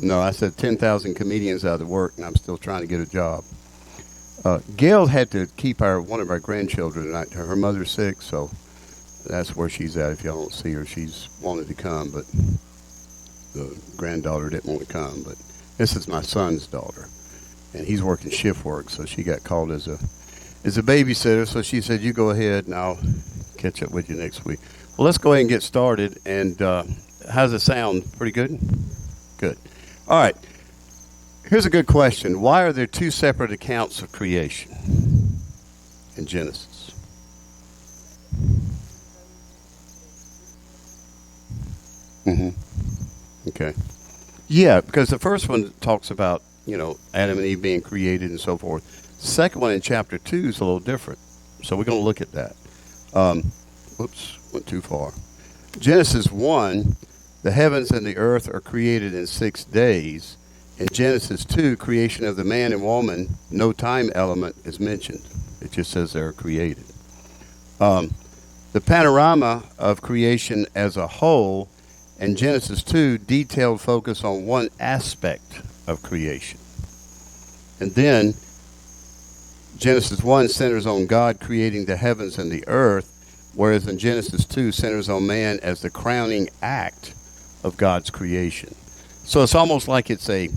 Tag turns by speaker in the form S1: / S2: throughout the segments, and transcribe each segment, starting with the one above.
S1: No, I said 10,000 comedians out of work, and I'm still trying to get a job. Gail had to keep one of our grandchildren tonight. Her mother's sick, so that's where she's at. If y'all don't see her, she's wanted to come, but the granddaughter didn't want to come. But this is my son's daughter, and he's working shift work, so she got called as a babysitter. So she said, "You go ahead, and I'll catch up with you next week." Well, let's go ahead and get started. And how's it sound? Pretty good? Good. All right. Here's a good question. Why are there two separate accounts of creation in Genesis? Okay. Yeah, because the first one talks about, Adam and Eve being created and so forth. The second one in chapter 2 is a little different. So we're going to look at that. Went too far. Genesis 1, the heavens and the earth are created in 6 days. In Genesis 2, creation of the man and woman, no time element is mentioned. It just says they're created. The panorama of creation as a whole in Genesis 2, detailed focus on one aspect of creation. And then Genesis 1 centers on God creating the heavens and the earth, whereas in Genesis 2 centers on man as the crowning act of God's creation. So it's almost like it's a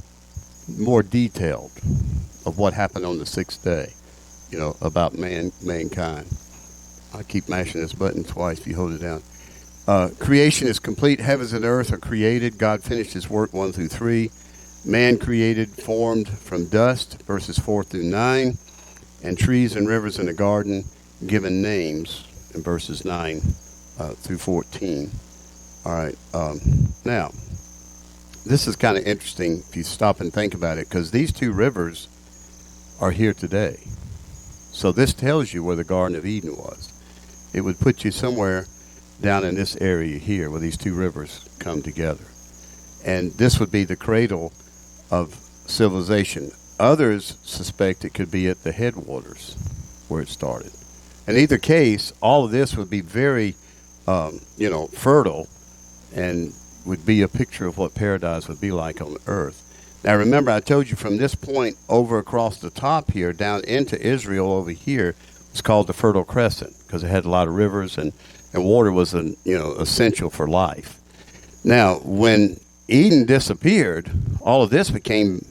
S1: more detailed of what happened on the sixth day, about mankind. I keep mashing this button twice if you hold it down. Creation is complete. Heavens and earth are created. God finished his work 1 through 3. Man created, formed from dust, verses 4 through 9. And trees and rivers in the garden given names in verses 9 through 14. All right. Now, this is kind of interesting if you stop and think about it, because these two rivers are here today. So this tells you where the Garden of Eden was. It would put you somewhere down in this area here where these two rivers come together. And this would be the cradle of civilization. Others suspect it could be at the headwaters where it started. In either case, all of this would be very, fertile and would be a picture of what paradise would be like on earth. Now remember, I told you from this point over across the top here, down into Israel over here, it's called the Fertile Crescent because it had a lot of rivers and water was essential for life. Now, when Eden disappeared, all of this became,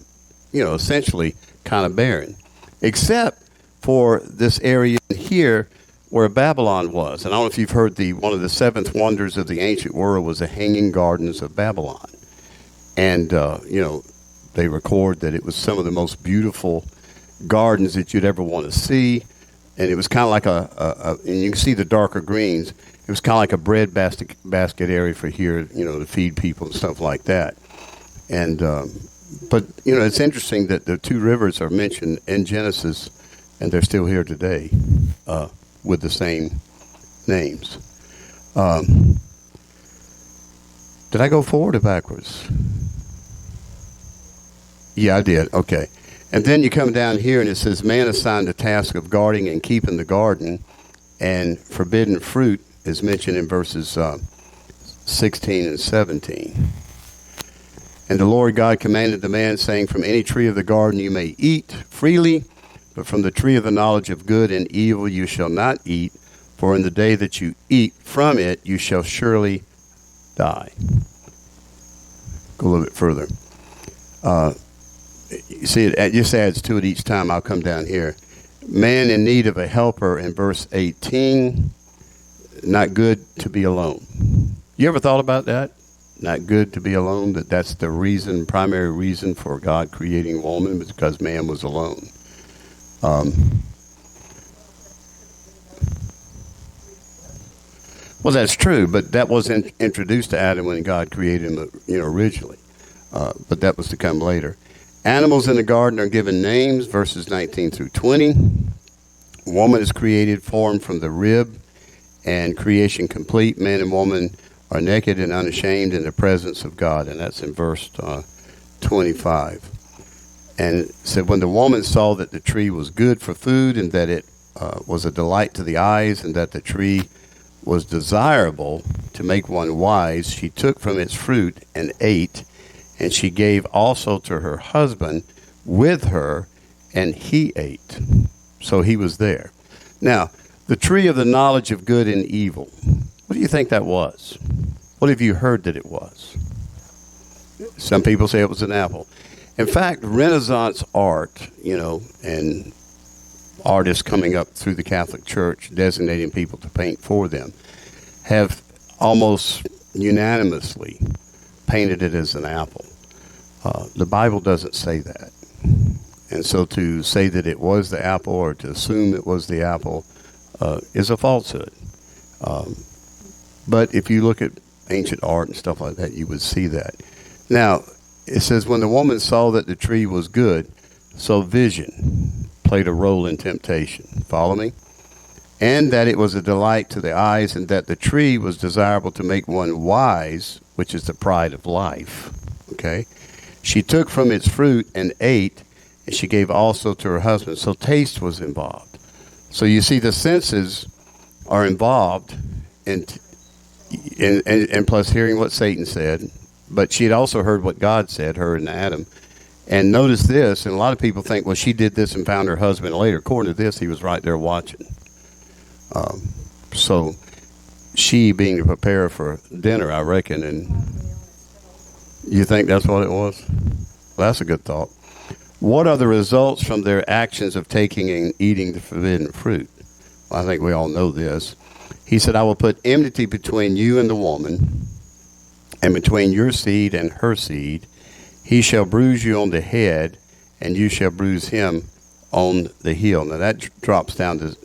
S1: essentially kind of barren, except for this area here where Babylon was. And I don't know if you've heard one of the seventh wonders of the ancient world was the Hanging Gardens of Babylon. And, they record that it was some of the most beautiful gardens that you'd ever want to see. And it was kind of like and you can see the darker greens. It was kind of like a bread basket area for here, to feed people and stuff like that. And, but, it's interesting that the two rivers are mentioned in Genesis, and they're still here today with the same names. Did I go forward or backwards? Yeah, I did. Okay. And then you come down here, and it says, man assigned the task of guarding and keeping the garden, and forbidden fruit is mentioned in verses 16 and 17. And the Lord God commanded the man, saying, from any tree of the garden you may eat freely, but from the tree of the knowledge of good and evil you shall not eat, for in the day that you eat from it you shall surely die. Go a little bit further. You see, it just adds to it each time. I'll come down here. Man in need of a helper in verse 18, not good to be alone. You ever thought about that? Not good to be alone, that's the primary reason for God creating woman, was because man was alone. Well, that's true, but that wasn't introduced to Adam when God created him, originally. But that was to come later. Animals in the garden are given names, verses 19 through 20. Woman is created, formed from the rib, and creation complete. Man and woman are naked and unashamed in the presence of God, and that's in verse 25. And it said, when the woman saw that the tree was good for food, and that it was a delight to the eyes, and that the tree was desirable to make one wise, she took from its fruit and ate, and she gave also to her husband with her, and he ate. So he was there. Now, the tree of the knowledge of good and evil, what do you think that was? What have you heard that it was? Some people say it was an apple. In fact, Renaissance art, and artists coming up through the Catholic Church designating people to paint for them have almost unanimously painted it as an apple. The Bible doesn't say that. And so to say that it was the apple or to assume it was the apple is a falsehood. But if you look at ancient art and stuff like that, you would see that. Now, it says, when the woman saw that the tree was good, so vision played a role in temptation. Follow me? And that it was a delight to the eyes, and that the tree was desirable to make one wise, which is the pride of life. Okay? She took from its fruit and ate, and she gave also to her husband. So taste was involved. So you see, the senses are involved, and plus hearing what Satan said. But she had also heard what God said, her and Adam. And notice this, and a lot of people think, well, she did this and found her husband later. According to this, he was right there watching. So she being to prepare for dinner, I reckon, and you think that's what it was? Well, that's a good thought. What are the results from their actions of taking and eating the forbidden fruit? Well, I think we all know this. He said, I will put enmity between you and the woman, and between your seed and her seed. He shall bruise you on the head, and you shall bruise him on the heel. Now that drops down to,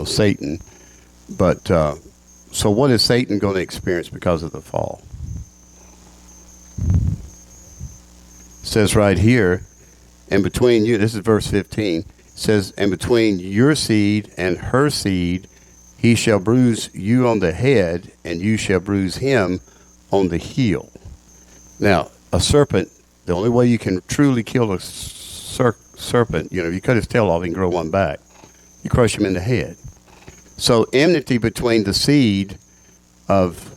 S1: Satan. But so what is Satan going to experience because of the fall? It says right here, and between you, this is verse 15, it says, and between your seed and her seed, he shall bruise you on the head, and you shall bruise him on the heel. Now, a serpent, the only way you can truly kill a serpent, you cut his tail off, he can grow one back. You crush him in the head. So enmity between the seed of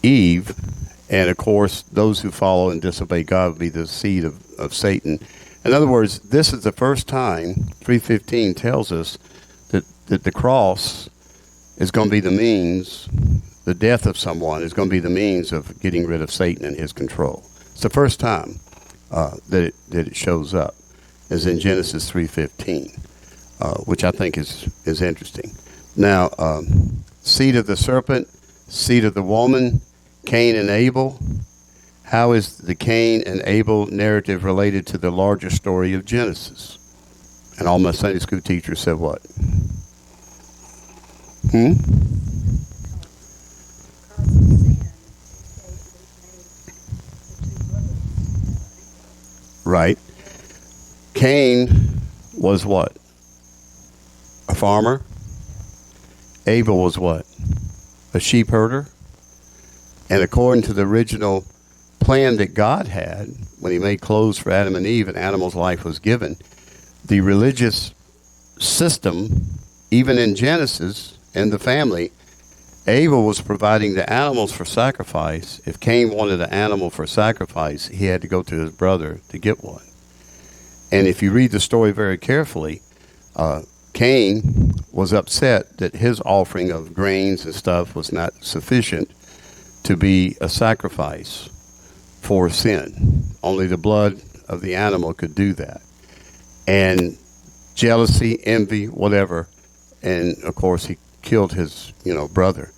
S1: Eve and, of course, those who follow and disobey God would be the seed of Satan. In other words, this is the first time, 3:15 tells us that the cross is going to be the means, the death of someone is going to be the means of getting rid of Satan and his control. It's the first time that it shows up, is in Genesis 3:15, which I think is interesting. Now, seed of the serpent, seed of the woman, Cain and Abel. How is the Cain and Abel narrative related to the larger story of Genesis? And all my Sunday school teachers said what? Right. Cain was what? A farmer. Abel was what? A sheep herder. And according to the original plan that God had, when he made clothes for Adam and Eve and animals' life was given, the religious system, even in Genesis, in the family, Abel was providing the animals for sacrifice. If Cain wanted an animal for sacrifice, he had to go to his brother to get one. And if you read the story very carefully, Cain was upset that his offering of grains and stuff was not sufficient to be a sacrifice for sin. Only the blood of the animal could do that. And jealousy, envy, whatever, and of course he killed his, brother.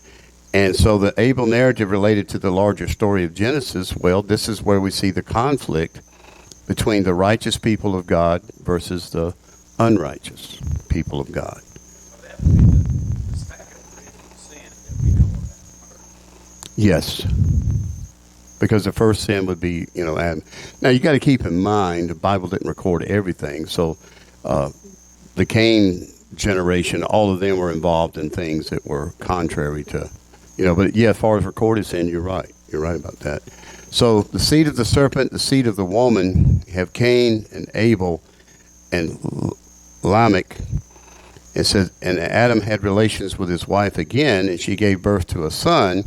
S1: And so the Abel narrative related to the larger story of Genesis, well, this is where we see the conflict between the righteous people of God versus the unrighteous people of God.
S2: So that would be the second original sin that we know about.
S1: Yes. Because the first sin would be, Adam. Now, you got to keep in mind, the Bible didn't record everything. So the Cain generation, all of them were involved in things that were contrary to, but yeah, as far as recorded sin, you're right. You're right about that. So the seed of the serpent, the seed of the woman, have Cain and Abel and Lamech. It says, and Adam had relations with his wife again, and she gave birth to a son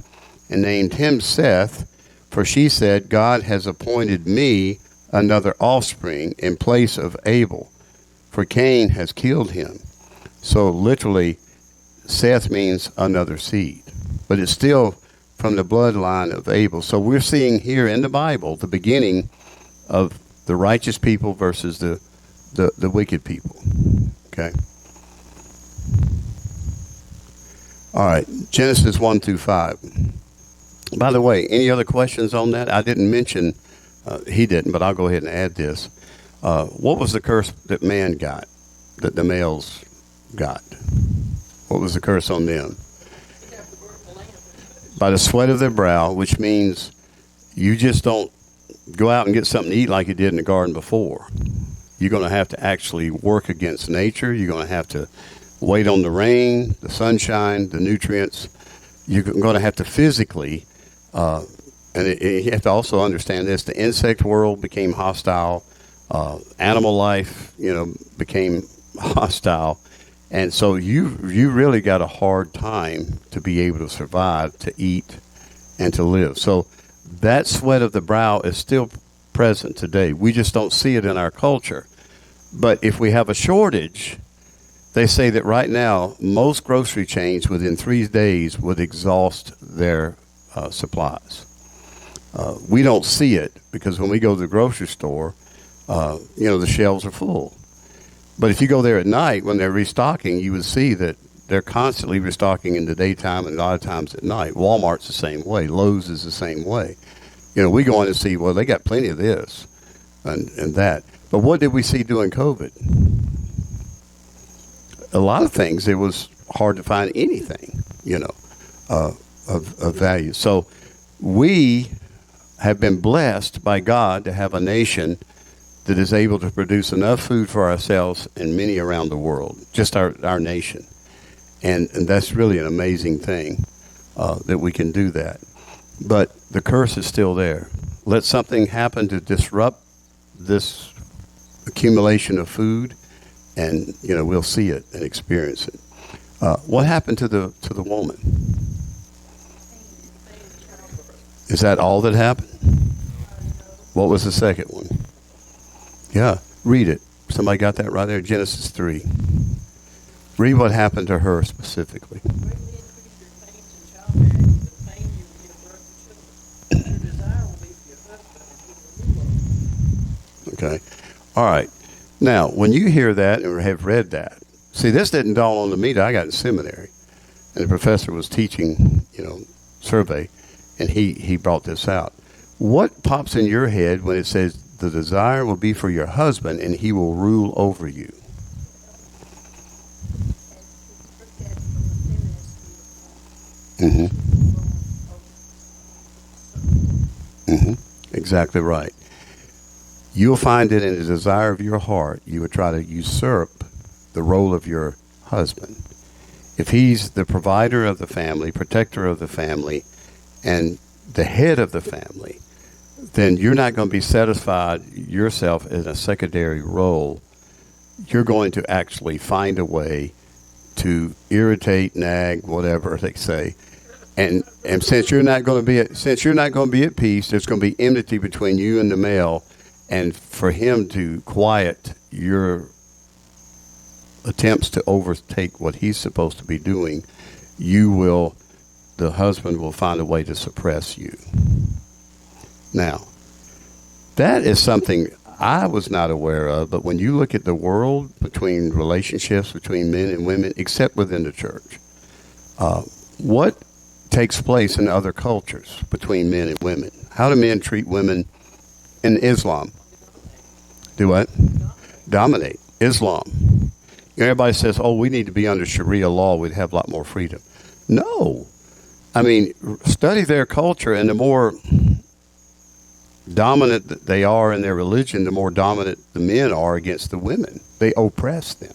S1: and named him Seth. For she said, God has appointed me another offspring in place of Abel, for Cain has killed him. So literally, Seth means another seed, but it's still from the bloodline of Abel. So we're seeing here in the Bible the beginning of the righteous people versus the wicked people. Okay. All right, Genesis 1 through 5. By the way, any other questions on that? I didn't mention, he didn't, but I'll go ahead and add this. What was the curse that man got, that the males got? What was the curse on them? By the sweat of their brow, which means you just don't go out and get something to eat like you did in the garden before. You're going to have to actually work against nature. You're going to have to wait on the rain, the sunshine, the nutrients. You're going to have to physically, you have to also understand this, the insect world became hostile. Animal life, became hostile. And so you really got a hard time to be able to survive, to eat, and to live. So that sweat of the brow is still present today. We just don't see it in our culture. But if we have a shortage, they say that right now, most grocery chains within 3 days would exhaust their supplies. We don't see it because when we go to the grocery store, the shelves are full. But if you go there at night when they're restocking, you would see that they're constantly restocking in the daytime and a lot of times at night. Walmart's the same way. Lowe's is the same way. We go in and see, well, they got plenty of this and that. But what did we see during COVID? A lot of things, it was hard to find anything, of value. So we have been blessed by God to have a nation that is able to produce enough food for ourselves and many around the world, just our nation. And that's really an amazing thing that we can do that. But the curse is still there. Let something happen to disrupt this accumulation of food, and we'll see it and experience it. What happened to the woman? Is that all that happened? What was the second one? Yeah, read it. Somebody got that right there? Genesis 3. Read what happened to her specifically. Okay. All right. Now, when you hear that or have read that, see, this didn't dawn on me that I got in seminary, and the professor was teaching, survey, and he brought this out. What pops in your head when it says the desire will be for your husband and he will rule over you? Exactly right. You'll find it in the desire of your heart. You would try to usurp the role of your husband. If he's the provider of the family, protector of the family, and the head of the family, then you're not going to be satisfied yourself in a secondary role. You're going to actually find a way to irritate, nag, whatever they say. And since you're not going to be at peace, there's going to be enmity between you and the male. And for him to quiet your attempts to overtake what he's supposed to be doing, the husband will find a way to suppress you. Now, that is something I was not aware of, but when you look at the world between relationships between men and women, except within the church, what takes place in other cultures between men and women? How do men treat women in Islam? Do what? Dominate. Islam. Everybody says, we need to be under Sharia law. We'd have a lot more freedom. No. I mean, study their culture, and the more dominant they are in their religion, the more dominant the men are against the women. They oppress them.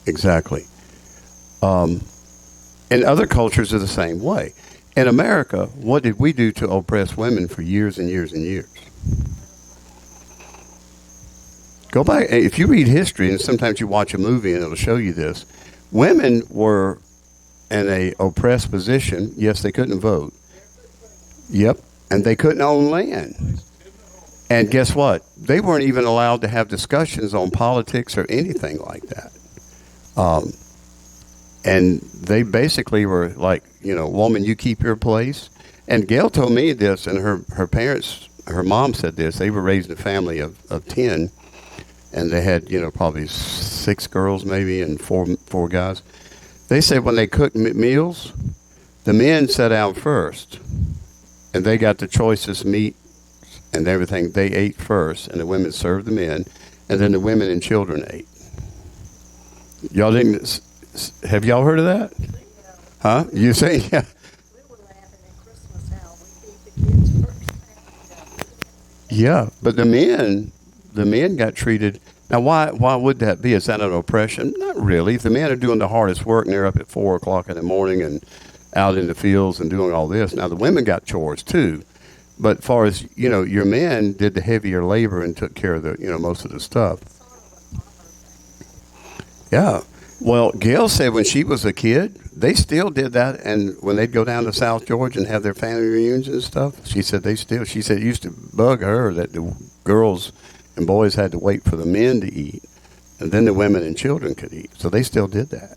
S1: Exactly. And other cultures are the same way. In America, what did we do to oppress women for years and years and years? Go back. If you read history, and sometimes you watch a movie and it'll show you this, women were in a oppressed position. Yes, they couldn't vote. Yep. And they couldn't own land. And guess what? They weren't even allowed to have discussions on politics or anything like that. And they basically were like, woman, you keep your place. And Gail told me this, and her parents, her mom said this. They were raised in a family of 10, and they had, probably 6 girls maybe and four guys. They said when they cooked meals, the men sat down first, and they got the choicest meat and everything. They ate first, and the women served the men, and then the women and children ate. Y'all didn't? Have y'all heard of that? Huh? You say, yeah.
S3: We were laughing at Christmas how we feed the kids first.
S1: Yeah, but the men got treated. Now, why would that be? Is that an oppression? Not really. The men are doing the hardest work, and they're up at 4 o'clock in the morning and out in the fields and doing all this. Now, the women got chores too, but as far as your men did the heavier labor and took care of the most of the stuff. Yeah. Well, Gail said when she was a kid, they still did that, and when they'd go down to South Georgia and have their family reunions and stuff, she said it used to bug her that the girls and boys had to wait for the men to eat, and then the women and children could eat. So they still did that.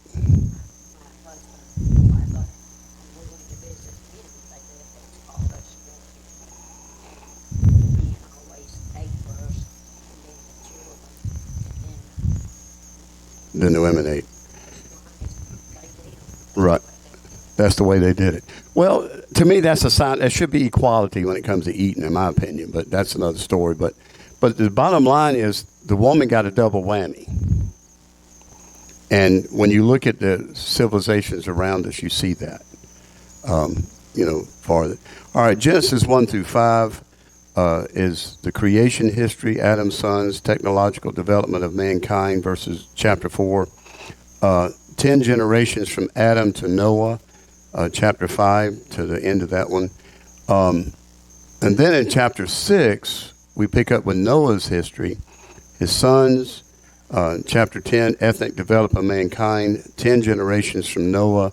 S1: Then the women ate. Right. That's the way they did it. Well, to me, that's a sign. There should be equality when it comes to eating, in my opinion, but that's another story. But the bottom line is the woman got a double whammy. And when you look at the civilizations around us, you see that, farther. All right, Genesis 1 through 5 is the creation history, Adam's sons, technological development of mankind versus chapter 4. 10 generations from Adam to Noah, chapter 5 to the end of that one. And then in chapter 6, we pick up with Noah's history, his sons, chapter 10, ethnic development of mankind, 10 generations from Noah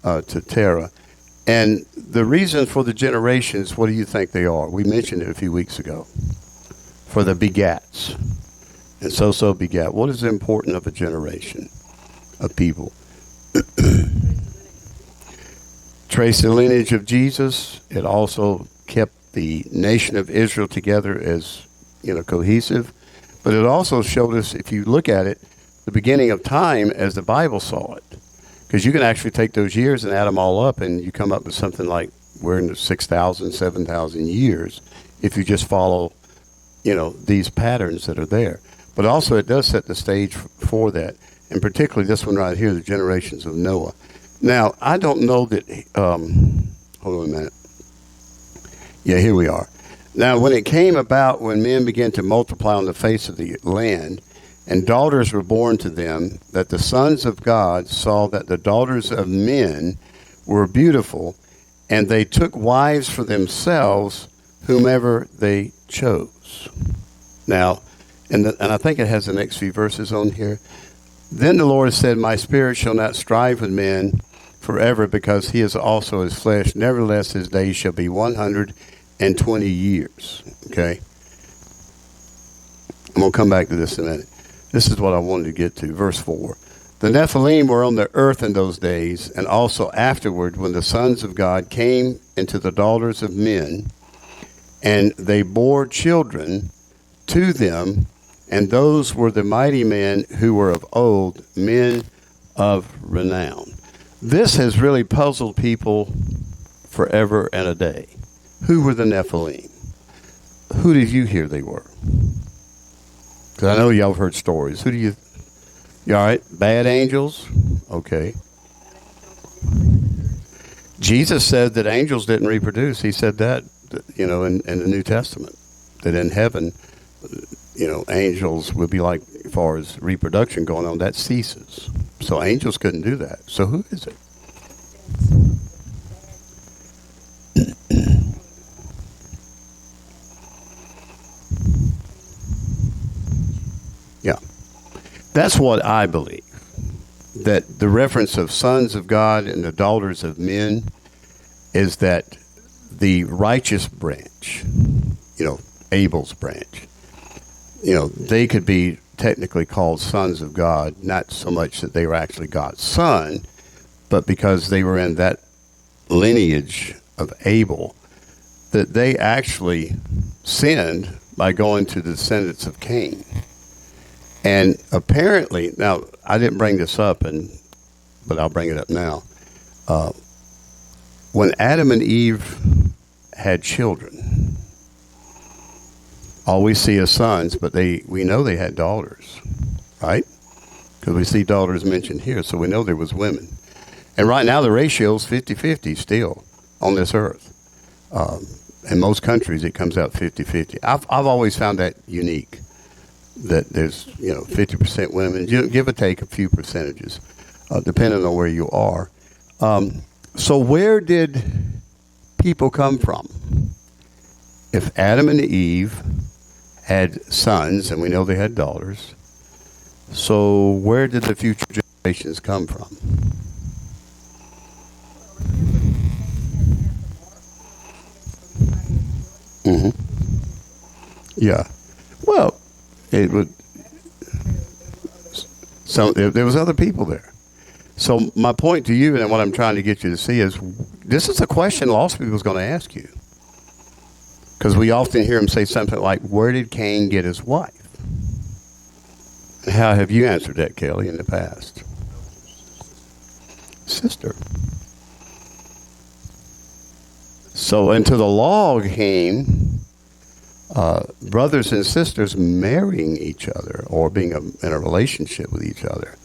S1: to Terah. And the reason for the generations, what do you think they are? We mentioned it a few weeks ago. For the begats. And so begat. What is important of a generation of people? Trace the lineage of Jesus. It also kept the nation of Israel together as, cohesive. But it also showed us, if you look at it, the beginning of time as the Bible saw it. Because you can actually take those years and add them all up, and you come up with something like we're in the 6,000, 7,000 years if you just follow, these patterns that are there. But also it does set the stage for that, and particularly this one right here, the generations of Noah. Now, I don't know that, hold on a minute. Yeah, here we are. Now, when it came about, when men began to multiply on the face of the land, and daughters were born to them, that the sons of God saw that the daughters of men were beautiful, and they took wives for themselves, whomever they chose. Now, and I think it has the next few verses on here. Then the Lord said, my spirit shall not strive with men forever, because he is also his flesh. Nevertheless, his days shall be 120 years. Okay? I'm going to come back to this in a minute. This is what I wanted to get to. Verse 4. The Nephilim were on the earth in those days, and also afterward, when the sons of God came into the daughters of men, and they bore children to them, and those were the mighty men who were of old, men of renown. This has really puzzled people forever and a day. Who were the Nephilim? Who did you hear they were? Because I know y'all have heard stories. Who do you all right? Bad angels? Okay. Jesus said that angels didn't reproduce. He said that, in the New Testament, that in heaven, angels would be like, as far as reproduction going on, that ceases. So angels couldn't do that. So who is it? That's what I believe. That the reference of sons of God and the daughters of men is that the righteous branch, Abel's branch, they could be technically called sons of God, not so much that they were actually God's son, but because they were in that lineage of Abel, that they actually sinned by going to the descendants of Cain. And apparently, now, I didn't bring this up, but I'll bring it up now. When Adam and Eve had children, all we see is sons, but we know they had daughters, right? Because we see daughters mentioned here, so we know there was women. And right now the ratio is 50-50 still on this earth. In most countries it comes out 50-50. I've always found that unique, that there's 50% women, give or take a few percentages, depending on where you are. So where did people come from? If Adam and Eve had sons, and we know they had daughters, so where did the future generations come from? Mm-hmm. Yeah. Well, it would. So there was other people there. So my point to you, and what I'm trying to get you to see, is this is a question lost people's going to ask you, because we often hear them say something like, "Where did Cain get his wife?" And how have you answered that, Kelly, in the past? Sister. So into the law came brothers and sisters marrying each other or being in a relationship with each other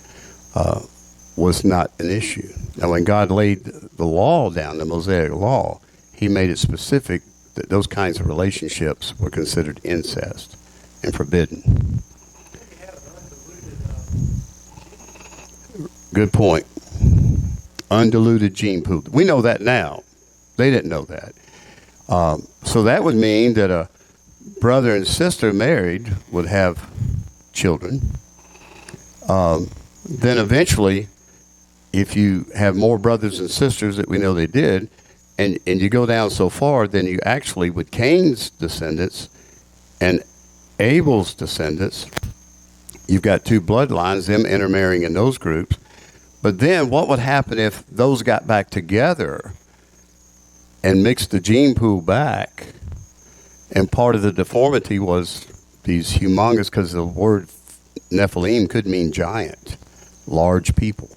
S1: was not an issue. Now, when God laid the law down, the Mosaic law, he made it specific that those kinds of relationships were considered incest and forbidden. Good point. Undiluted gene pool. We know that now. They didn't know that. So that would mean that a brother and sister married would have children. Then eventually, if you have more brothers and sisters, that we know they did, and you go down so far, then you actually, with Cain's descendants and Abel's descendants, you've got two bloodlines, them intermarrying in those groups. But then what would happen if those got back together and mixed the gene pool back, and part of the deformity was these humongous, because the word Nephilim could mean giant, large people.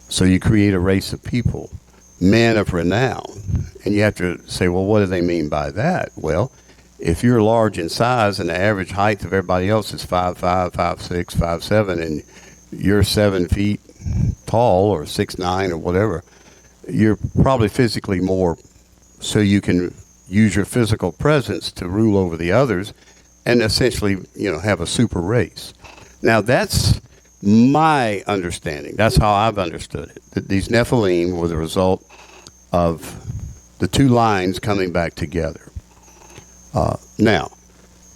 S1: So you create a race of people, men of renown. And you have to say, well, what do they mean by that? Well, if you're large in size and the average height of everybody else is 5'5", 5'6", 5'7", and you're 7 feet tall or 6'9" or whatever, you're probably physically more, so you can use your physical presence to rule over the others and essentially, have a super race. Now, that's my understanding. That's how I've understood it, that these Nephilim were the result of the two lines coming back together. Now,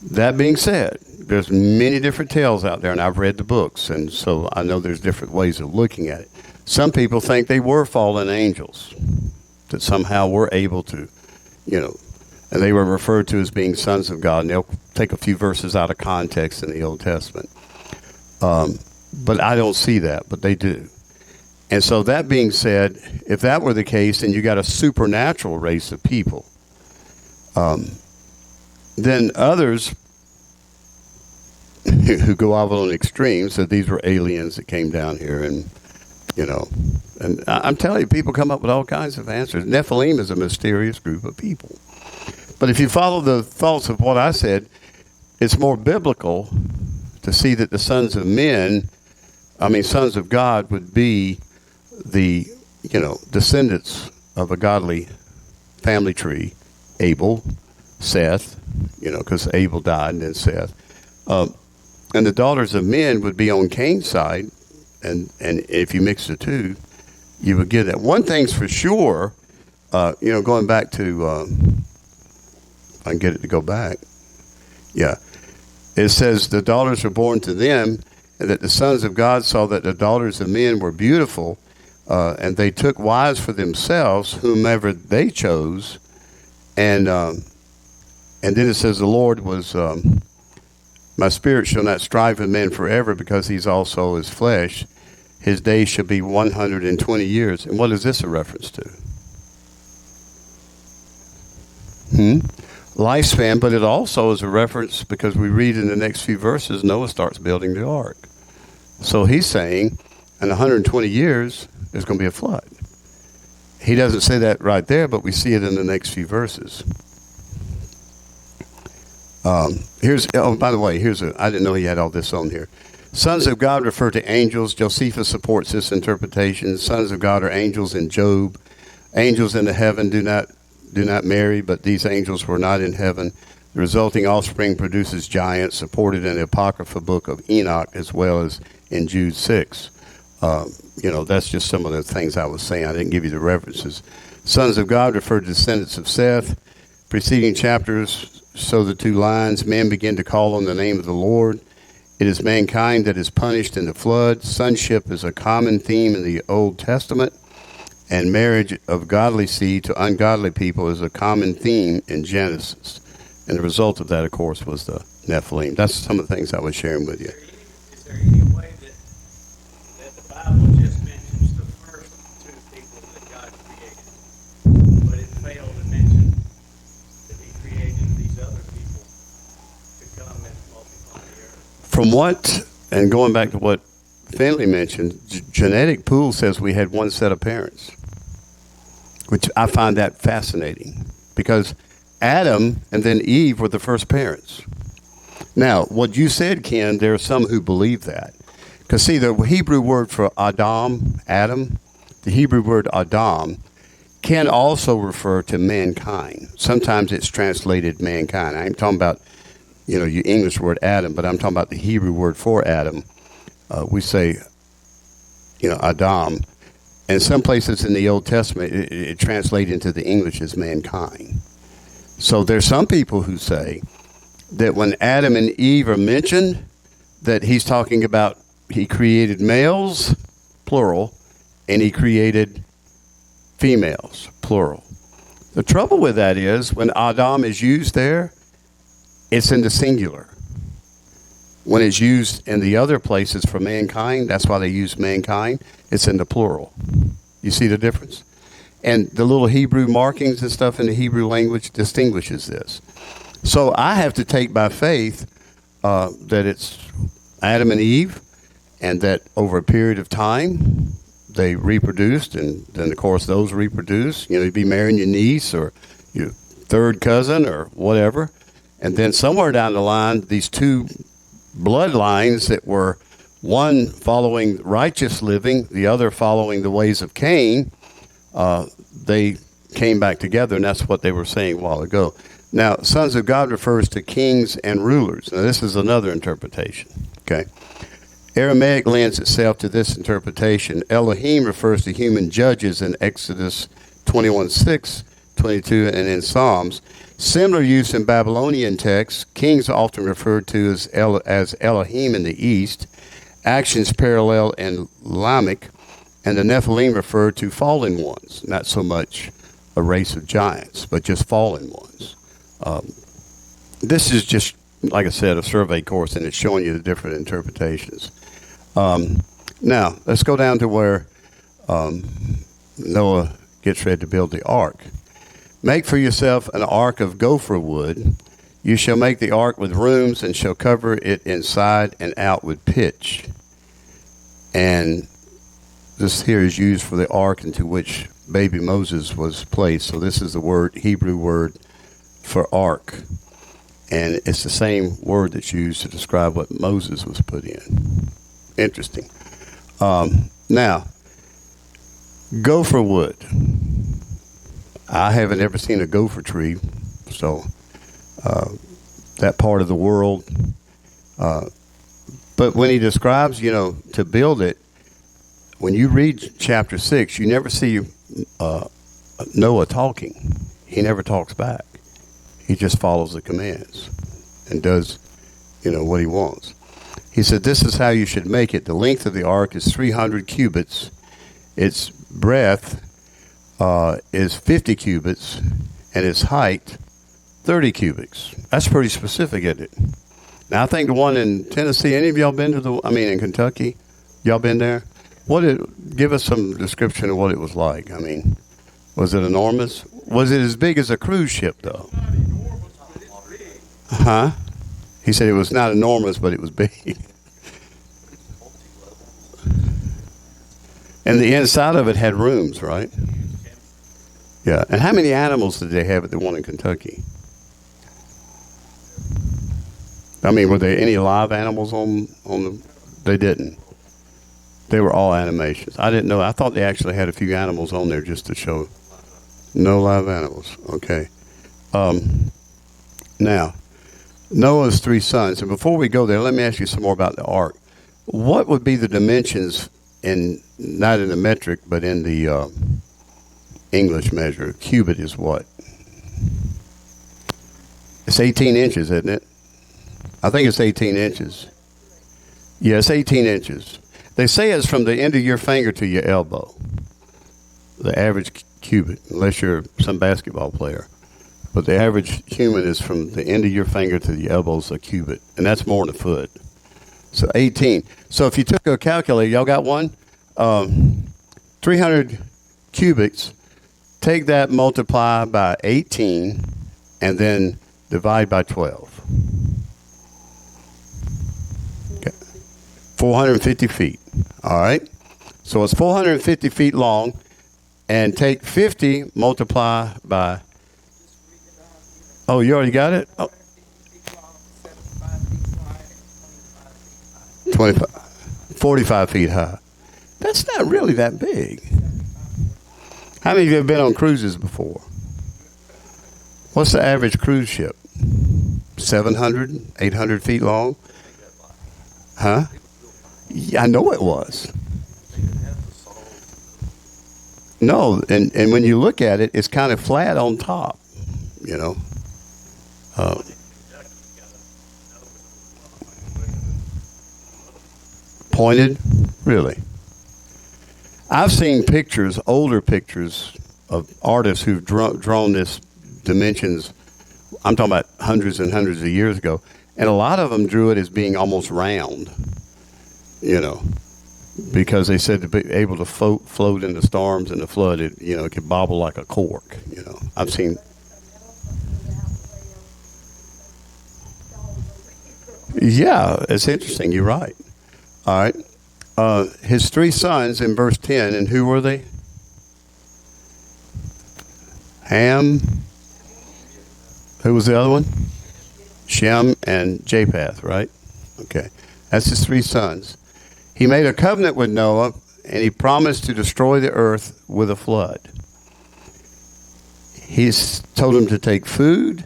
S1: that being said, there's many different tales out there, and I've read the books, and so I know there's different ways of looking at it. Some people think they were fallen angels, that somehow were able to, and they were referred to as being sons of God, and they'll take a few verses out of context in the Old Testament. But I don't see that, but they do. And so that being said, if that were the case, then you got a supernatural race of people. Then others who go out on extremes said these were aliens that came down here, and and I'm telling you, people come up with all kinds of answers. Nephilim is a mysterious group of people. But if you follow the thoughts of what I said, it's more biblical to see that the sons of God would be the, descendants of a godly family tree. Abel, Seth, because Abel died and then Seth. And the daughters of men would be on Cain's side, and if you mix the two, you would get that. One thing's for sure, going back to, if I can get it to go back. Yeah. It says the daughters were born to them, and that the sons of God saw that the daughters of men were beautiful, and they took wives for themselves, whomever they chose. And then it says, the Lord was, my spirit shall not strive with men forever, because he's also his flesh. His days shall be 120 years. And what is this a reference to? Lifespan, but it also is a reference, because we read in the next few verses, Noah starts building the ark. So he's saying, in 120 years, there's going to be a flood. He doesn't say that right there, but we see it in the next few verses. By the way, I didn't know he had all this on here. Sons of God refer to angels. Josephus supports this interpretation. Sons of God are angels in Job. Angels in the heaven do not marry, but these angels were not in heaven. The resulting offspring produces giants, supported in the Apocrypha book of Enoch, as well as in Jude 6. That's just some of the things I was saying. I didn't give you the references. Sons of God refer to descendants of Seth. Preceding chapters show the two lines. Men begin to call on the name of the Lord. It is mankind that is punished in the flood. Sonship is a common theme in the Old Testament, and marriage of godly seed to ungodly people is a common theme in Genesis. And the result of that, of course, was the Nephilim. That's some of the things I was sharing with you.
S2: Is there any way that the Bible just mentions the first two people that God created, but it failed to mention that he created these other people to come and multiply the earth?
S1: From what, and going back to what Finley mentioned, genetic pool says we had one set of parents, which I find that fascinating, because Adam and then Eve were the first parents. Now, what you said, Ken, there are some who believe that. Because, see, the Hebrew word for Adam, the Hebrew word Adam, can also refer to mankind. Sometimes it's translated mankind. I ain't talking about, your English word Adam, but I'm talking about the Hebrew word for Adam. We say, Adam. And some places in the Old Testament, it translates into the English as mankind. So there's some people who say that when Adam and Eve are mentioned, that he's talking about he created males, plural, and he created females, plural. The trouble with that is when Adam is used there, it's in the singular. When it's used in the other places for mankind, that's why they use mankind, it's in the plural. You see the difference? And the little Hebrew markings and stuff in the Hebrew language distinguishes this. So I have to take by faith that it's Adam and Eve, and that over a period of time they reproduced, and then of course those reproduce. You'd be marrying your niece or your third cousin or whatever, and then somewhere down the line, these two bloodlines that were one following righteous living, the other following the ways of Cain, they came back together, and that's what they were saying a while ago. Now, sons of God refers to kings and rulers. Now, this is another interpretation, okay? Aramaic lends itself to this interpretation. Elohim refers to human judges in Exodus 21:6, 22, and in Psalms. Similar use in Babylonian texts. Kings are often referred to as Elohim in the East. Actions parallel in Lamech, and the Nephilim refer to fallen ones, not so much a race of giants, but just fallen ones. This is just, like I said, a survey course, and it's showing you the different interpretations. Now, let's go down to where Noah gets ready to build the ark. Make for yourself an ark of gopher wood. You shall make the ark with rooms, and shall cover it inside and out with pitch. And this here is used for the ark into which baby Moses was placed. So this is the Hebrew word for ark. And it's the same word that's used to describe what Moses was put in. Interesting. Now, gopher wood. I haven't ever seen a gopher tree, so that part of the world. But when he describes, to build it, when you read chapter 6, you never see Noah talking. He never talks back. He just follows the commands and does, what he wants. He said, this is how you should make it. The length of the ark is 300 cubits. Its breadth is 50 cubits, and its height 30 cubits. That's pretty specific, isn't it? Now, I think the one in Tennessee, any of y'all been to in Kentucky? Y'all been there? Give us some description of what it was like. I mean, was it enormous? Was it as big as a cruise ship, though?
S2: Not enormous, but it's big.
S1: Huh? He said it was not enormous, but it was big. And the inside of it had rooms, right? Yeah. And how many animals did they have at the one in Kentucky? I mean, were there any live animals on the? They didn't. They were all animations. I didn't know. I thought they actually had a few animals on there just to show. No live animals. Okay. Now, Noah's 3 sons. And before we go there, let me ask you some more about the ark. What would be the dimensions not in the metric, but in the English measure? Cubit is what? It's 18 inches, isn't it? I think it's 18 inches. Yeah, it's 18 inches. They say it's from the end of your finger to your elbow. The average cubit, unless you're some basketball player. But the average human is from the end of your finger to the elbow's a cubit. And that's more than a foot. So 18. So if you took a calculator, y'all got one? 300 cubics. Take that, multiply by 18, and then divide by 12. Okay. 450 feet. All right. So it's 450 feet long, and take 50, multiply by. Oh, you already got it? Oh. 45 feet high. That's not really that big. How many of you have been on cruises before? What's the average cruise ship? 700, 800 feet long? Huh? Yeah, I know it was. No, and when you look at it, it's kind of flat on top, you know. Pointed? Really? I've seen pictures, older pictures of artists who've drawn this dimensions. I'm talking about hundreds and hundreds of years ago. And a lot of them drew it as being almost round, you know, because they said to be able to float in the storms and the flood, it could bobble like a cork, you know. I've seen. Yeah, it's interesting. You're right. All right. His 3 sons in verse 10, and who were they? Ham. Who was the other one? Shem and Japheth, right? Okay. That's his 3 sons. He made a covenant with Noah, and he promised to destroy the earth with a flood. He's told him to take food.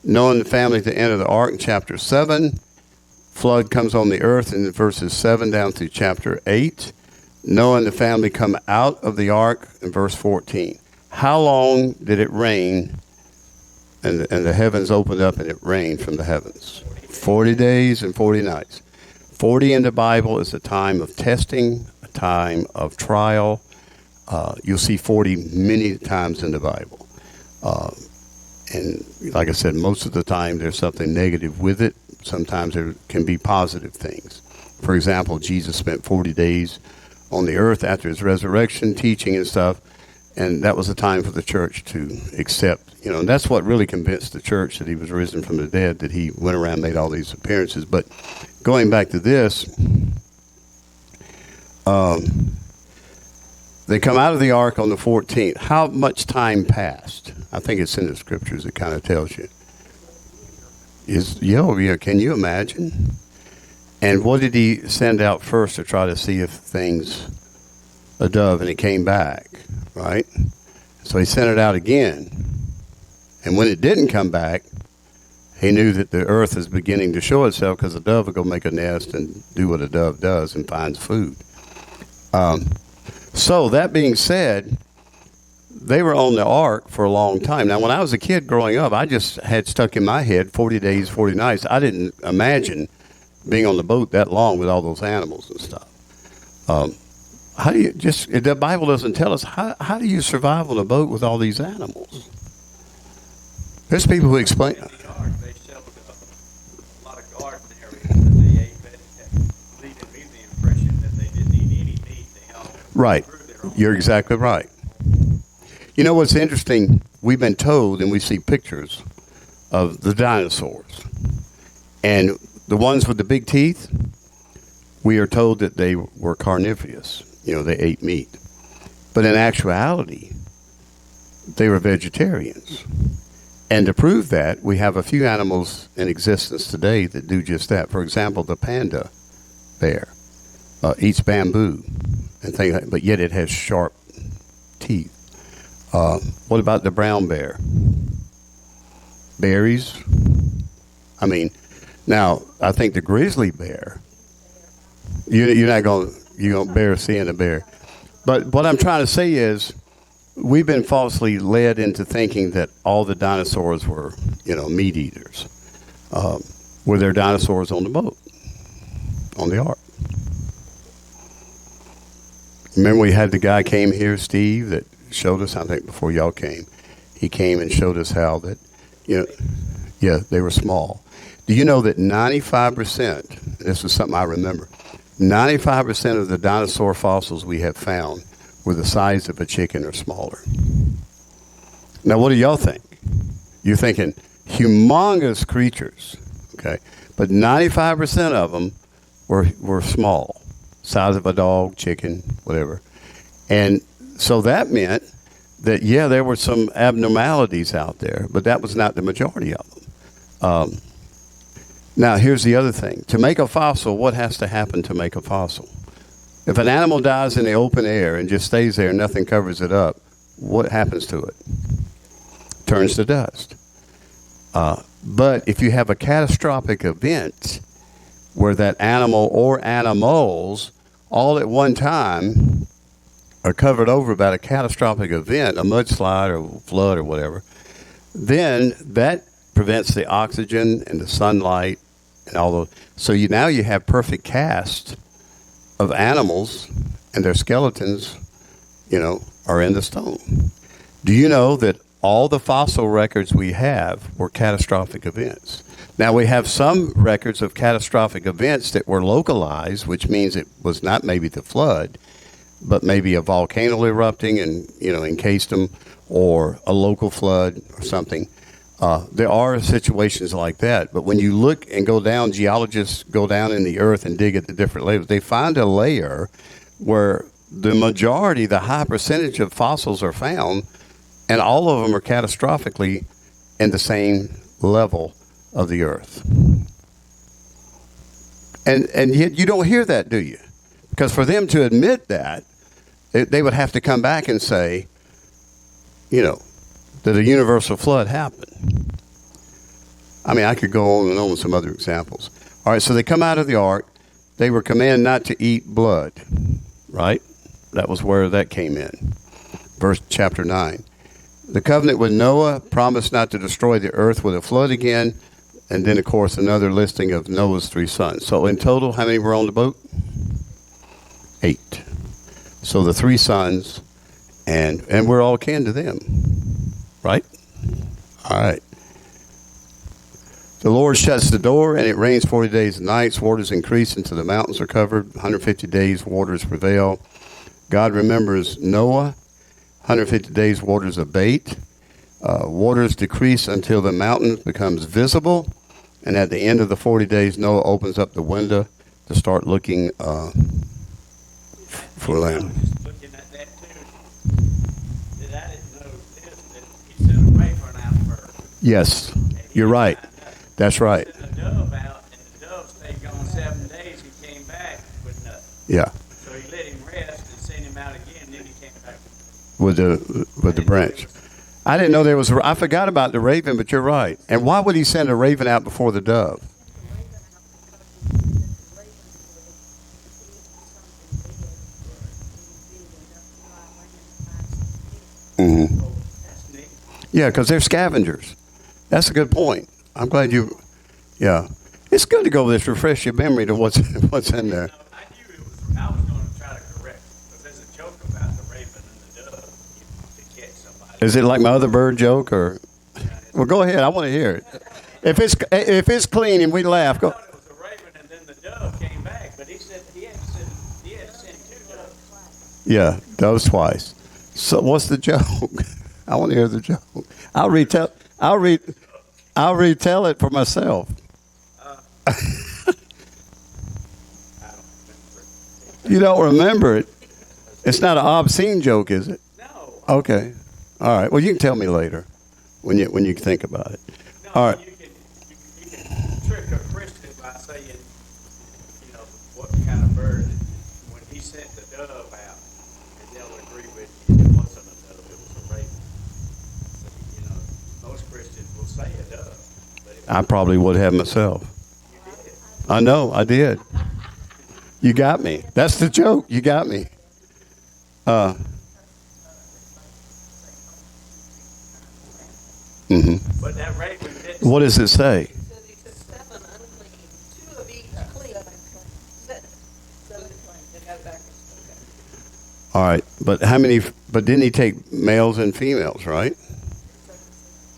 S1: Noah and the family to enter the ark in chapter 7. Flood comes on the earth in verses 7 down through chapter 8. Noah and the family come out of the ark in verse 14. How long did it rain and the heavens opened up and it rained from the heavens? 40 days and 40 nights. 40 in the Bible is a time of testing, a time of trial. You'll see 40 many times in the Bible. And like I said, most of the time there's something negative with it. Sometimes there can be positive things. For example, Jesus spent 40 days on the earth after his resurrection, teaching and stuff, and that was a time for the church to accept, and that's what really convinced the church that he was risen from the dead, that he went around and made all these appearances. But going back to this, they come out of the ark on the 14th. How much time passed? I think it's in the scriptures. It kind of tells you. Can you imagine? And what did he send out first to try to see if a dove, and it came back, right? So he sent it out again. And when it didn't come back, he knew that the earth is beginning to show itself, because a dove will go make a nest and do what a dove does and finds food. So that being said, they were on the ark for a long time. Now, when I was a kid growing up, I just had stuck in my head 40 days, 40 nights. I didn't imagine being on the boat that long with all those animals and stuff. How do you the Bible doesn't tell us, how do you survive on a boat with all these animals? There's people who explain.
S2: In the ark, they showed a lot of garden areas that they ate, leaving me the impression that they didn't eat any meat. They all
S1: Right.
S2: grew their own
S1: You're exactly right. You know what's interesting? We've been told, and we see pictures of the dinosaurs. And the ones with the big teeth, we are told that they were carnivorous. You know, they ate meat. But in actuality, they were vegetarians. And to prove that, we have a few animals in existence today that do just that. For example, the panda bear eats bamboo and things like, but yet it has sharp teeth. What about the brown bear? Berries. I mean, now I think the grizzly bear. You're not going to bear seeing a bear, but what I'm trying to say is, we've been falsely led into thinking that all the dinosaurs were, meat eaters. Were there dinosaurs on the boat, on the ark? Remember we had the guy came here, Steve, that showed us, I think before y'all came, he came and showed us how that, they were small. Do you know that 95%, this is something I remember, 95% of the dinosaur fossils we have found were the size of a chicken or smaller. Now, what do y'all think? You're thinking humongous creatures, okay? But 95% of them were small, size of a dog, chicken, whatever. And so that meant that, there were some abnormalities out there, but that was not the majority of them. Now, here's the other thing. To make a fossil, what has to happen to make a fossil? If an animal dies in the open air and just stays there and nothing covers it up, what happens to it? Turns to dust. But if you have a catastrophic event where that animal or animals all at one time are covered over by a catastrophic event, a mudslide or flood or whatever, then that prevents the oxygen and the sunlight and all those. So now you have perfect cast of animals, and their skeletons, are in the stone. Do you know that all the fossil records we have were catastrophic events? Now, we have some records of catastrophic events that were localized, which means it was not maybe the flood, but maybe a volcano erupting and, encased them, or a local flood or something. There are situations like that, but when you look and go down, geologists go down in the earth and dig at the different layers, they find a layer where the majority, the high percentage of fossils are found, and all of them are catastrophically in the same level of the earth. And yet you don't hear that, do you? Because for them to admit that, they would have to come back and say, that a universal flood happened. I mean, I could go on and on with some other examples. All right, so they come out of the ark. They were commanded not to eat blood, right? That was where that came in. Chapter 9. The covenant with Noah promised not to destroy the earth with a flood again. And then, of course, another listing of Noah's 3 sons. So in total, how many were on the boat? 8. So the 3 sons, and we're all kin to them. Right? All right. The Lord shuts the door, and it rains 40 days and nights. Waters increase until the mountains are covered. 150 days, waters prevail. God remembers Noah. 150 days, waters abate. Waters decrease until the mountains becomes visible. And at the end of the 40 days, Noah opens up the window to start looking for land.
S2: I was just looking at that too. That I didn't know this, that he sent a raven out first.
S1: Yes, you're right. That's right.
S2: He sent a dove out, and the dove stayed gone 7 days. He came back with nothing.
S1: Yeah,
S2: So he let him rest and sent him out again. Then he came back
S1: with the branch. I didn't know there was. I forgot about the raven, but you're right. And why would he send a raven out before the dove? Mm-hmm.
S2: That's neat.
S1: Yeah, because they're scavengers. That's a good point. I'm glad you. Yeah, It's good to go with this, refresh your memory to what's in there.
S2: No, I knew it was. I was going to try to correct it because there's a joke about the raven and the dove to catch somebody.
S1: Is it like my other bird joke, or? Well, go ahead. I want to hear it. If it's clean and we laugh,
S2: I
S1: go.
S2: thought it was a raven and then the dove came back, but he said he had to send two doves.
S1: Yeah, doves twice. So what's the joke? I want to hear the joke. I'll retell it for myself.
S2: I don't remember it.
S1: You don't remember it. It's not an obscene joke, is it?
S2: No.
S1: Okay. All right. Well, you can tell me later when you think about it.
S2: No,
S1: All right.
S2: you can trick a Christian by saying, what kind of bird. When he sent the dove out, and they'll agree with you, it wasn't a dove, it was a raven. So, most Christians will say a dove, but it
S1: I probably would have myself.
S2: you did.
S1: I know. I did. You got me. That's the joke. You got me.
S2: But that raven didn't.
S1: What does it say?
S3: Said he took 7 unclean, 2 of each clean. Seven clean. They got it backwards.
S1: All right. But how many? But didn't he take males and females? Right.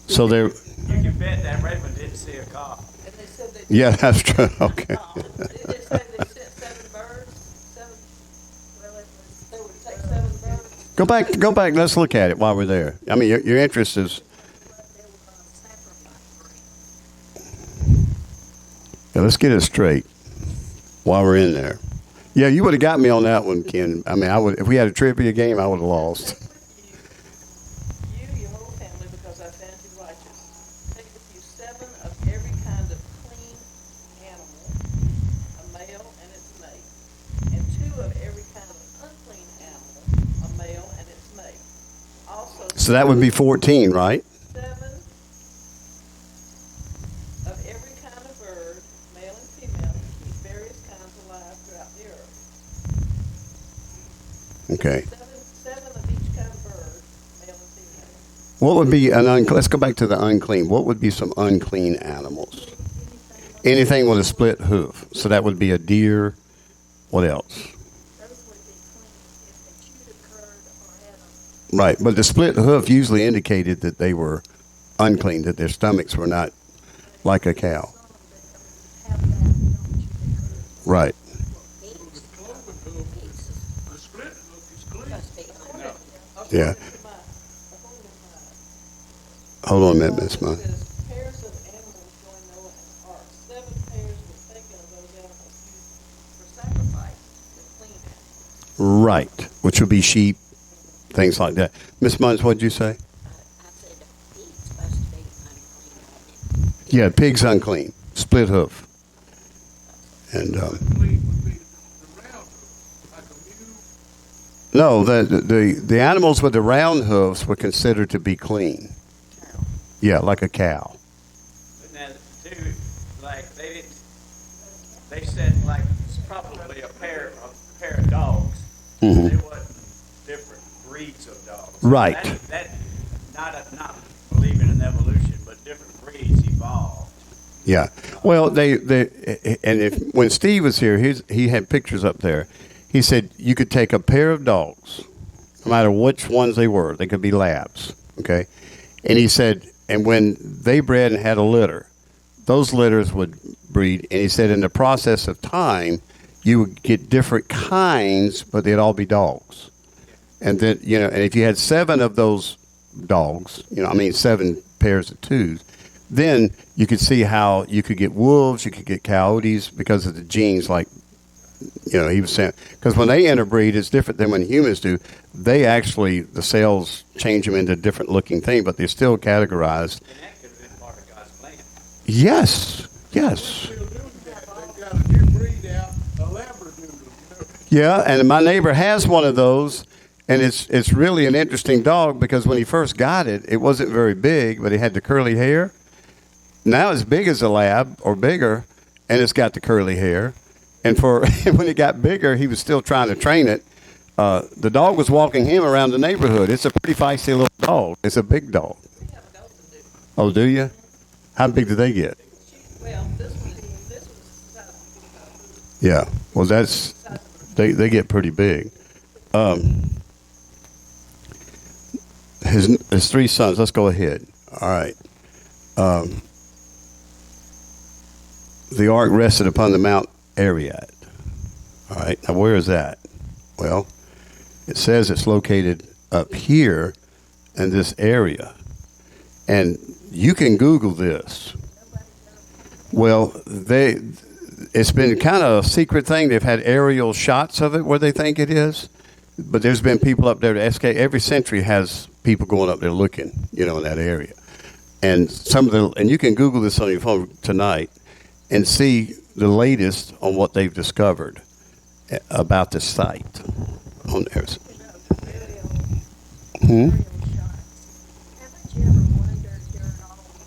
S1: So there.
S2: You can bet that raven didn't see a cock.
S3: And they said they.
S1: Yeah, that's true. Okay.
S3: Didn't they say they sent 7 birds? 7. Well, they would take 7 birds.
S1: Go back. Let's look at it while we're there. I mean, your interest is.
S3: They were going to sacrifice.
S1: Yeah, let's get it straight while we're in there. Yeah, you would have got me on that one, Ken. I mean, I would if we had a trivia game, I would have lost.
S3: You, your whole family, because I found you righteous. Take with you 7 of every kind of clean animal, a male and its mate, and 2 of every kind of unclean animal, a male and its mate. Also,
S1: So that would be 14, right?
S3: 7 of every kind of bird, male and female, to keep various kinds alive throughout the earth.
S1: Okay.
S3: 7 of each kind of bird, male and female.
S1: What would be an unclean? Let's go back to the unclean. What would be some unclean animals? Anything with a split hoof. So that would be a deer. What else?
S3: Those would be clean if they chewed a curd or had a
S1: Right, but the split hoof usually indicated that they were unclean, that their stomachs were not like a cow.
S3: have that, don't chew the curd.
S1: Right.
S4: The split hoof is clean.
S1: Yeah. Hold on a minute, Miss Mine.
S3: Says pairs of animals join Noah and the ark. 7 pairs were taken of those animals used for sacrifice, the clean animals.
S1: Right, which would be sheep, things like that. Miss Munns, what did you say?
S5: I said the pig's supposed to be unclean.
S1: Yeah, pig's unclean, split hoof. And
S4: Clean would be the round hoof, like a mule.
S1: no, the animals with the round hoofs were considered to be clean. Yeah, like a cow.
S2: But now, dude, like they said like it's probably a pair of dogs.
S1: Mhm.
S2: There wasn't different breeds of dogs.
S1: Right.
S2: That not believing in evolution, but different breeds evolved.
S1: Yeah. Well, when Steve was here, he had pictures up there. He said you could take a pair of dogs, no matter which ones they were. They could be labs, okay? And he said, and when they bred and had a litter, those litters would breed. And he said in the process of time, you would get different kinds, but they'd all be dogs. And then, and if you had 7 of those dogs, 7 pairs of twos, then you could see how you could get wolves, you could get coyotes because of the genes, like, he was saying. Because when they interbreed, it's different than when humans do. They actually, the cells change them into different looking things, but they're still categorized.
S2: And that could have been part of God's plan.
S1: Yes.
S4: Still doing that. They've got a new breed out, a Labradoodle,
S1: Yeah, and my neighbor has one of those, and it's really an interesting dog because when he first got it, it wasn't very big, but he had the curly hair. Now it's big as a lab or bigger, and it's got the curly hair. And when it got bigger, he was still trying to train it. The dog was walking him around the neighborhood. It's a pretty feisty little dog. It's a big dog.
S3: We have a golden dude.
S1: Oh, do you? How big do they get?
S3: Well, this
S1: Yeah. Well, they get pretty big. His three sons. Let's go ahead. All right. The ark rested upon the Mount Ararat. All right. Now, where is that? Well, it says it's located up here in this area. And you can Google this. Well, it's been kind of a secret thing. They've had aerial shots of it where they think it is. But there's been people up there. Every century has people going up there looking, in that area. And and you can Google this on your phone tonight and see the latest on what they've discovered about the site on there. Hmm?
S5: Haven't you ever wondered during all the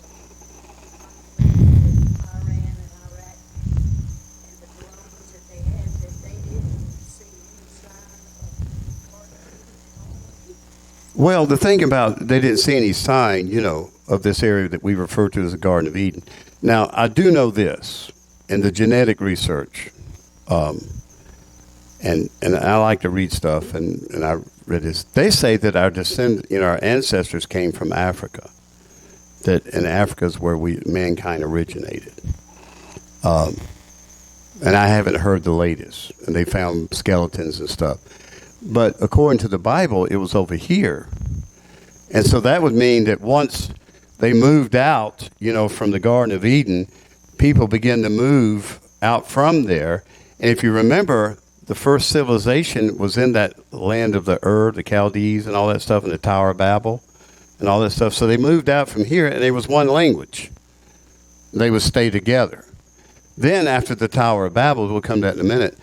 S5: Iran and Iraq and the drones that they had that they didn't see any sign of?
S1: Well, the thing about they didn't see any sign, of this area that we refer to as the Garden of Eden. Now, I do know this in the genetic research, and I like to read stuff, and I read this. They say that our our ancestors came from Africa. That in Africa is where mankind originated. And I haven't heard the latest, and they found skeletons and stuff. But according to the Bible, it was over here. And so that would mean that once they moved out, from the Garden of Eden, people began to move out from there. And if you remember, the first civilization was in that land of the the Chaldees and all that stuff, and the Tower of Babel and all that stuff. So they moved out from here, and there was one language. They would stay together. Then after the Tower of Babel, we'll come to that in a minute,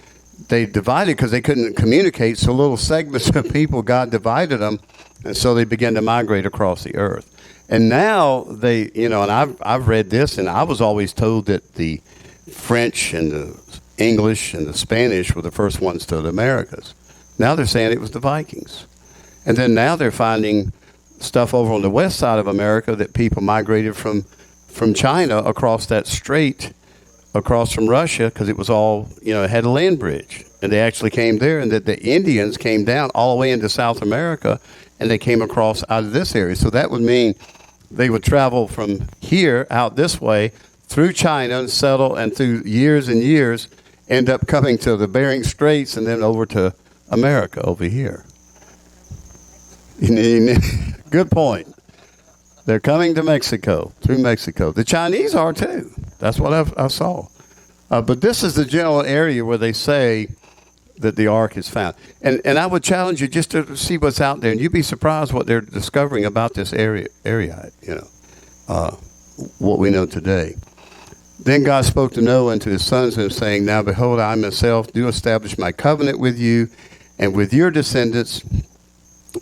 S1: they divided because they couldn't communicate, so little segments of people, God divided them, and so they began to migrate across the earth. And now they, and I've read this, and I was always told that the French and the English and the Spanish were the first ones to the Americas. Now they're saying it was the Vikings. And then now they're finding stuff over on the west side of America that people migrated from China across that strait, across from Russia, because it was all, it had a land bridge. And they actually came there, and that the Indians came down all the way into South America, and they came across out of this area. So that would mean they would travel from here out this way through China and settle, and through years and years end up coming to the Bering Straits and then over to America over here. Good point. They're coming to Mexico, through Mexico. The Chinese are too. That's what I saw. But this is the general area where they say that the ark is found. And I would challenge you just to see what's out there, and you'd be surprised what they're discovering about this area, what we know today. Then God spoke to Noah and to his sons, and saying, Now behold, I myself do establish my covenant with you and with your descendants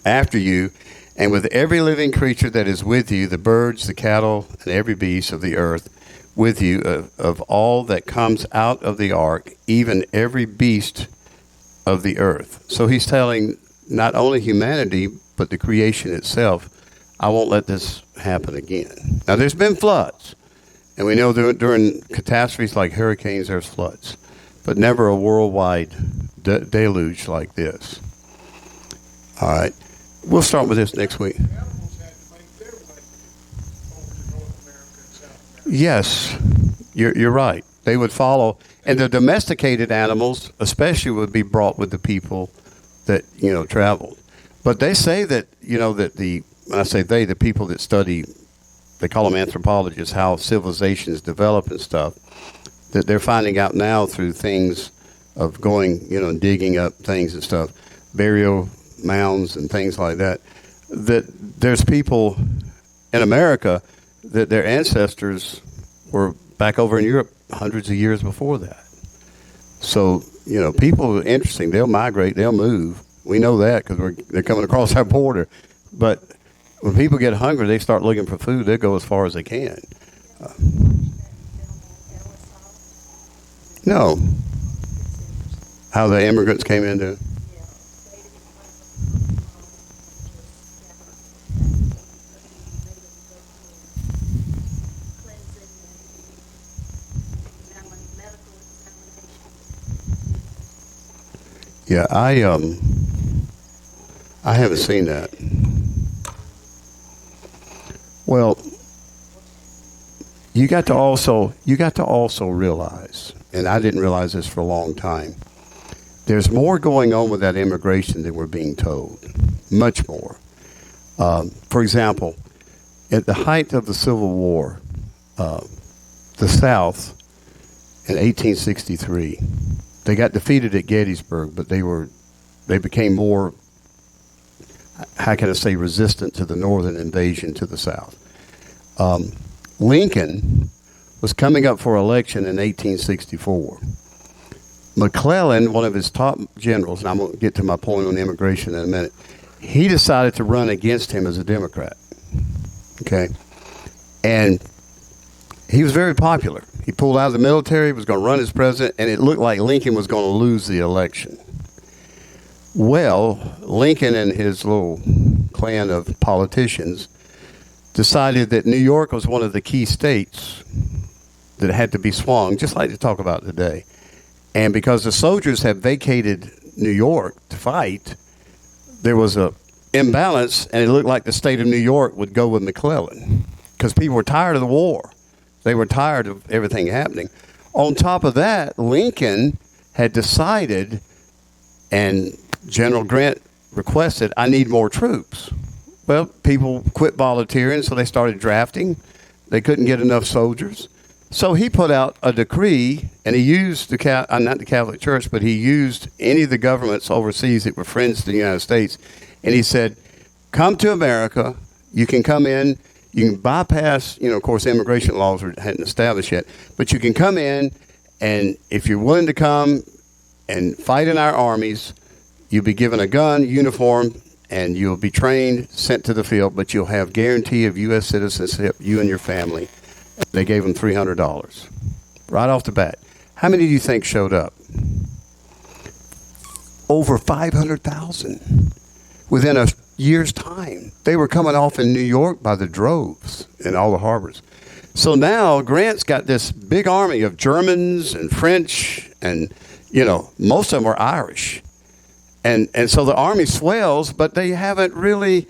S1: after you, and with every living creature that is with you, the birds, the cattle, and every beast of the earth with you, of all that comes out of the ark, even every beast of the earth. So he's telling not only humanity, but the creation itself, I won't let this happen again. Now, there's been floods, and we know during catastrophes like hurricanes, there's floods, but never a worldwide deluge like this. All right. We'll start with this next week.
S4: Animals had to make their way over to North America and South America.
S1: Yes, you're right. They would follow, and the domesticated animals especially would be brought with the people that, traveled. But they say that, that when I say they, the people that study, they call them anthropologists, how civilizations develop and stuff, that they're finding out now through things of going, and digging up things and stuff, burial mounds and things like that, that there's people in America that their ancestors were back over in Europe hundreds of years before that. So, people are interesting. They'll migrate. They'll move. We know that because they're coming across our border. But when people get hungry, they start looking for food. They go as far as they can. No. How the immigrants came into. Yeah, I haven't seen that. Well, you got to also realize, and I didn't realize this for a long time, there's more going on with that immigration than we're being told. Much more. For example, at the height of the Civil War, the South in 1863, they got defeated at Gettysburg, but they became more, how can I say, resistant to the northern invasion to the South. Lincoln was coming up for election in 1864. McClellan, one of his top generals, and I'm going to get to my point on immigration in a minute, he decided to run against him as a Democrat. Okay? And he was very popular. He pulled out of the military, was going to run as president, and it looked like Lincoln was going to lose the election. Well, Lincoln and his little clan of politicians decided that New York was one of the key states that had to be swung, just like to talk about today. And because the soldiers had vacated New York to fight, there was a imbalance, and it looked like the state of New York would go with McClellan because people were tired of the war. They were tired of everything happening. On top of that, Lincoln had decided, and General Grant requested, I need more troops. Well, people quit volunteering, so they started drafting. They couldn't get enough soldiers. So he put out a decree, and he used not the Catholic Church, but he used any of the governments overseas that were friends to the United States. And he said, come to America. You can come in. You can bypass, of course, immigration laws hadn't established yet. But you can come in, and if you're willing to come and fight in our armies, you'll be given a gun, uniform, and you'll be trained, sent to the field, but you'll have guarantee of U.S. citizenship, you and your family. They gave him $300 right off the bat. How many do you think showed up? Over 500,000 within a year's time. They were coming off in New York by the droves in all the harbors. So now Grant's got this big army of Germans and French and, most of them are Irish. And so the army swells, but they haven't really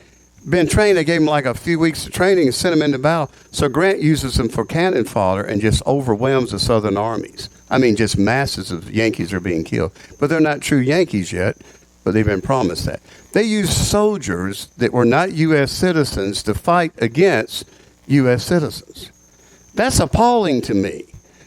S1: been trained. They gave them like a few weeks of training and sent them into battle. So Grant uses them for cannon fodder and just overwhelms the Southern armies. I mean, just masses of Yankees are being killed. But they're not true Yankees yet, but they've been promised that. They used soldiers that were not U.S. citizens to fight against U.S. citizens. That's appalling to me.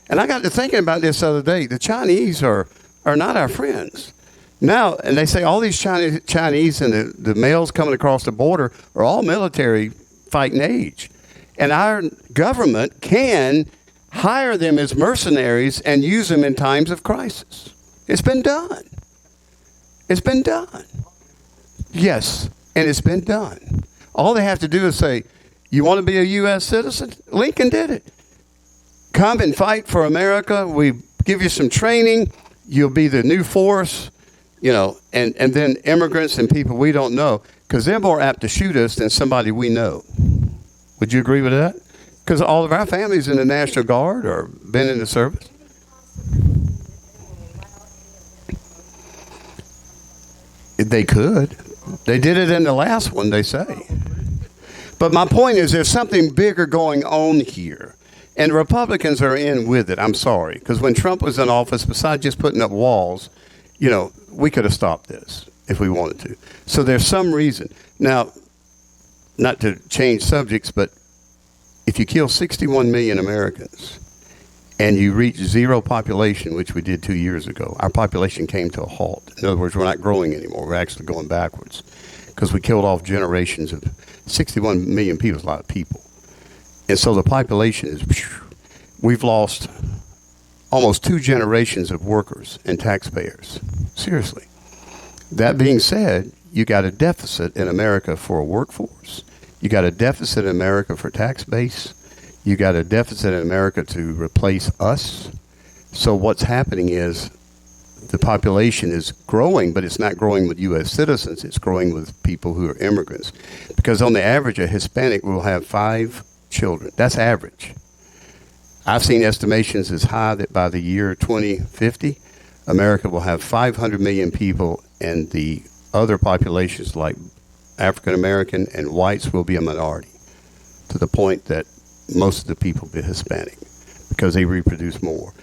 S1: And I got to thinking about this the other day. The Chinese are not our friends. Now, and they say all these Chinese and the males coming across the border are all military fighting age. And our government can hire them as mercenaries and use them in times of crisis. It's been done. It's been done. Yes, and it's been done. All they have to do is say, you want to be a U.S. citizen? Lincoln did it. Come and fight for America. We give you some training. You'll be the new force. And then immigrants and people we don't know, because they're more apt to shoot us than somebody we know. Would you agree with that? Because all of our families in the National Guard or been in the service. They could. They did it in the last one, they say. But my point is there's something bigger going on here. And Republicans are in with it. I'm sorry. Because when Trump was in office, besides just putting up walls, we could have stopped this if we wanted to. So there's some reason. Now, not to change subjects, but if you kill 61 million Americans and you reach zero population, which we did 2 years ago, our population came to a halt. In other words, we're not growing anymore. We're actually going backwards because we killed off generations of 61 million people. Is a lot of people. And so the population is, we've lost almost 2 generations of workers and taxpayers. Seriously. That being said, you got a deficit in America for a workforce. You got a deficit in America for tax base. You got a deficit in America to replace us. So what's happening is the population is growing, but it's not growing with U.S. citizens. It's growing with people who are immigrants. Because on the average, a Hispanic will have 5 children. That's average. I've seen estimations as high that by the year 2050, America will have 500 million people, and the other populations like African American and whites will be a minority, to the point that most of the people will be Hispanic because they reproduce more.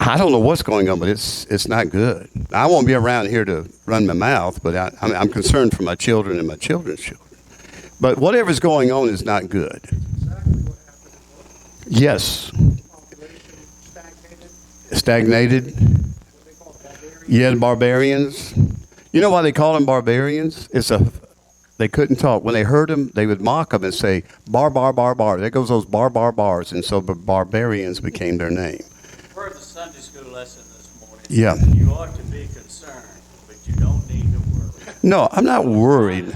S1: I don't know what's going on, but it's not good. I won't be around here to run my mouth, but I'm concerned for my children and my children's children. But whatever's going on is not good.
S4: Exactly what happened.
S1: Yes,
S4: Population stagnated.
S1: stagnated.
S4: What they call barbarians.
S1: Yeah, the barbarians. You know why they call them barbarians? They couldn't talk. When they heard them, they would mock them and say, bar, bar, bar, bar. There goes those bar, bar, bars. And so the barbarians became their name.
S2: For the Sunday school lesson this morning.
S1: Yeah.
S2: You ought to be concerned, but you don't need to worry.
S1: No, I'm not worried.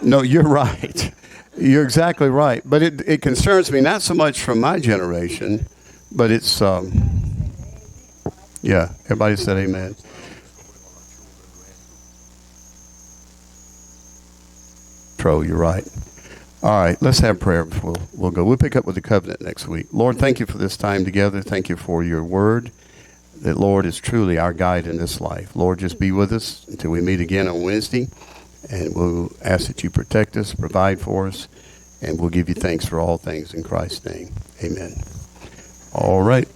S1: No, you're right. You're exactly right. But it concerns me, not so much from my generation, but it's, yeah, everybody said amen. Tro, you're right. All right, let's have prayer before we'll go. We'll pick up with the covenant next week. Lord, thank you for this time together. Thank you for your word, that, Lord, is truly our guide in this life. Lord, just be with us until we meet again on Wednesday, and we'll ask that you protect us, provide for us, and we'll give you thanks for all things in Christ's name. Amen. All right.